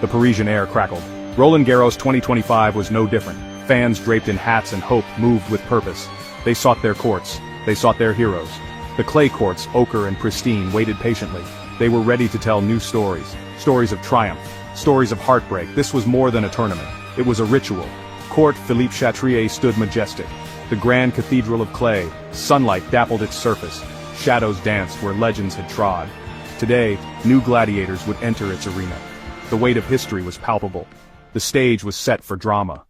The Parisian air crackled. Roland Garros 2025 was no different. Fans draped in hats and hope moved with purpose. They sought their courts. They sought their heroes. The clay courts, ochre and pristine, waited patiently. They were ready to tell new stories. Stories of triumph. Stories of heartbreak. This was more than a tournament. It was a ritual. Court Philippe Chatrier stood majestic. The grand cathedral of clay. Sunlight dappled its surface. Shadows danced where legends had trod. Today, new gladiators would enter its arena. The weight of history was palpable. The stage was set for drama.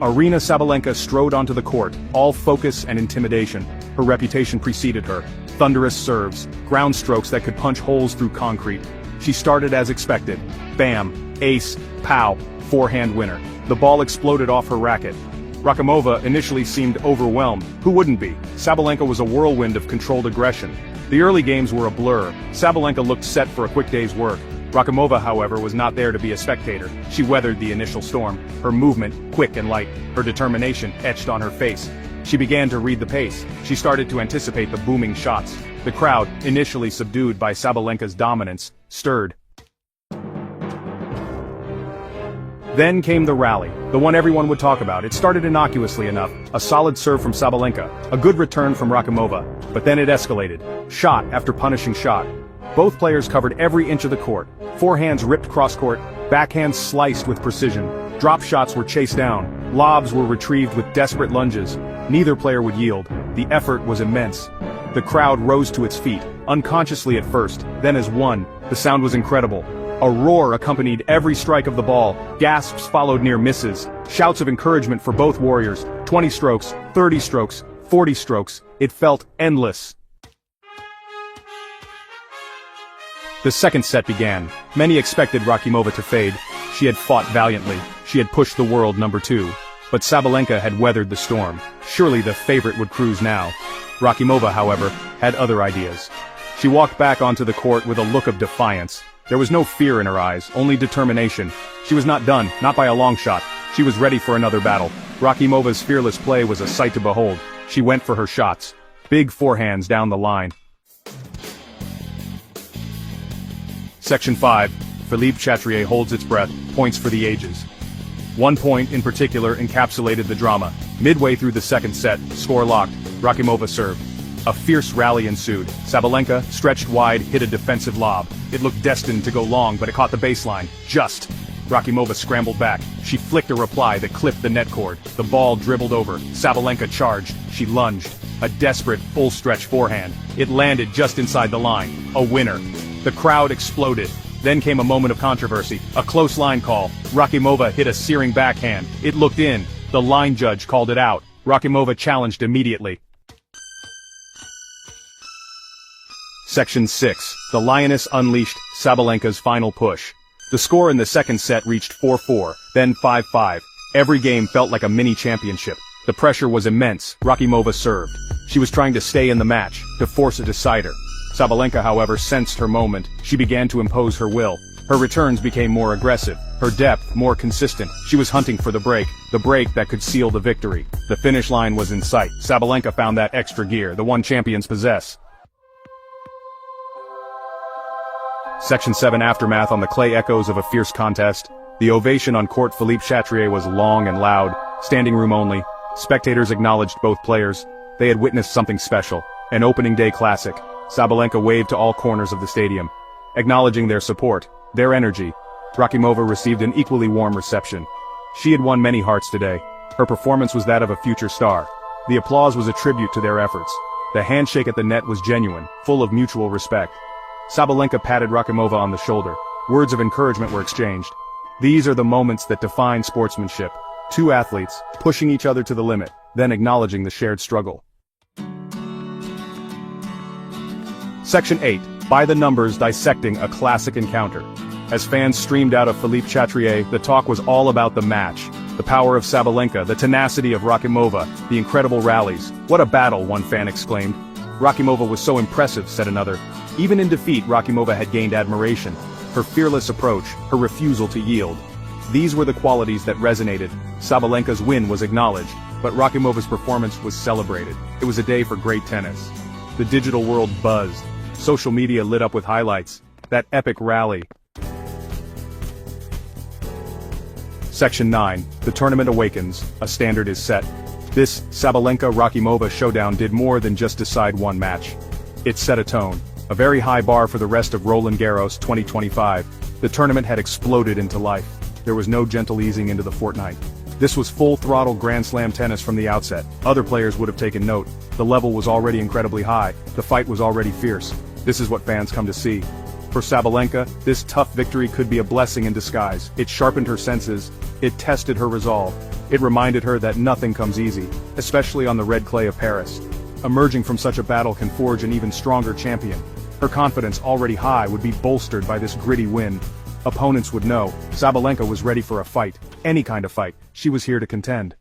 Aryna Sabalenka strode onto the court, all focus and intimidation. Her reputation preceded her. Thunderous serves, ground strokes that could punch holes through concrete. She started as expected. Bam, ace, pow, forehand winner. The ball exploded off her racket. Rakimova initially seemed overwhelmed. Who wouldn't be? Sabalenka was a whirlwind of controlled aggression. The early games were a blur. Sabalenka looked set for a quick day's work. Rakimova, however, was not there to be a spectator. She weathered the initial storm. Her movement, quick and light. Her determination etched on her face. She began to read the pace. She started to anticipate the booming shots. The crowd, initially subdued by Sabalenka's dominance, stirred. Then came the rally, the one everyone would talk about. It started innocuously enough, a solid serve from Sabalenka, a good return from Rakimova, but then it escalated, shot after punishing shot. Both players covered every inch of the court. Forehands ripped cross-court, backhands sliced with precision. Drop shots were chased down, lobs were retrieved with desperate lunges. Neither player would yield. The effort was immense. The crowd rose to its feet, unconsciously at first, then as one. The sound was incredible. A roar accompanied every strike of the ball. Gasps followed near misses. Shouts of encouragement for both warriors. 20 strokes, 30 strokes, 40 strokes. It felt endless. The second set began. Many expected Rakimova to fade. She had fought valiantly. She had pushed the world number 2. But Sabalenka had weathered the storm. Surely the favorite would cruise now. Rakimova, however, had other ideas. She walked back onto the court with a look of defiance. There was no fear in her eyes, only determination. She was not done, not by a long shot. She was ready for another battle. Rakimova's fearless play was a sight to behold. She went for her shots. Big forehands down the line. Section 5. Philippe Chatrier holds its breath, points for the ages. One point in particular encapsulated the drama. Midway through the second set, score locked, Rakimova served. A fierce rally ensued. Sabalenka, stretched wide, hit a defensive lob. It looked destined to go long, but it caught the baseline. Just. Rakimova scrambled back. She flicked a reply that clipped the net cord. The ball dribbled over. Sabalenka charged. She lunged. A desperate, full-stretch forehand. It landed just inside the line. A winner. The crowd exploded. Then came a moment of controversy. A close line call. Rakimova hit a searing backhand. It looked in. The line judge called it out. Rakimova challenged immediately. Section 6. The Lioness unleashed Sabalenka's final push. The score in the second set reached 4-4, then 5-5. Every game felt like a mini-championship. The pressure was immense. Rakimova served. She was trying to stay in the match, to force a decider. Sabalenka, however, sensed her moment. She began to impose her will. Her returns became more aggressive, her depth more consistent. She was hunting for the break that could seal the victory. The finish line was in sight. Sabalenka found that extra gear, the one champions possess. Section 7. Aftermath on the clay echoes of a fierce contest. The ovation on court Philippe Chatrier was long and loud, standing room only. Spectators acknowledged both players. They had witnessed something special, an opening day classic. Sabalenka waved to all corners of the stadium, acknowledging their support, their energy. Rakimova received an equally warm reception. She had won many hearts today. Her performance was that of a future star. The applause was a tribute to their efforts. The handshake at the net was genuine, full of mutual respect. Sabalenka patted Rakimova on the shoulder. Words of encouragement were exchanged. These are the moments that define sportsmanship. Two athletes, pushing each other to the limit, then acknowledging the shared struggle. Section 8. By the numbers dissecting a classic encounter. As fans streamed out of Philippe Chatrier, the talk was all about the match. The power of Sabalenka, the tenacity of Rakimova, the incredible rallies. What a battle, one fan exclaimed. Rakimova was so impressive, said another. Even in defeat, Rakimova had gained admiration. Her fearless approach, her refusal to yield. These were the qualities that resonated. Sabalenka's win was acknowledged, but Rakimova's performance was celebrated. It was a day for great tennis. The digital world buzzed. Social media lit up with highlights. That epic rally. Section 9. The tournament awakens, a standard is set. This Sabalenka-Rakimova showdown did more than just decide one match. It set a tone, a very high bar for the rest of Roland Garros 2025. The tournament had exploded into life. There was no gentle easing into the fortnight. This was full-throttle Grand Slam tennis from the outset. Other players would have taken note. The level was already incredibly high. The fight was already fierce. This is what fans come to see. For Sabalenka, this tough victory could be a blessing in disguise. It sharpened her senses. It tested her resolve. It reminded her that nothing comes easy, especially on the red clay of Paris. Emerging from such a battle can forge an even stronger champion. Her confidence, already high, would be bolstered by this gritty win. Opponents would know, Sabalenka was ready for a fight. Any kind of fight. She was here to contend.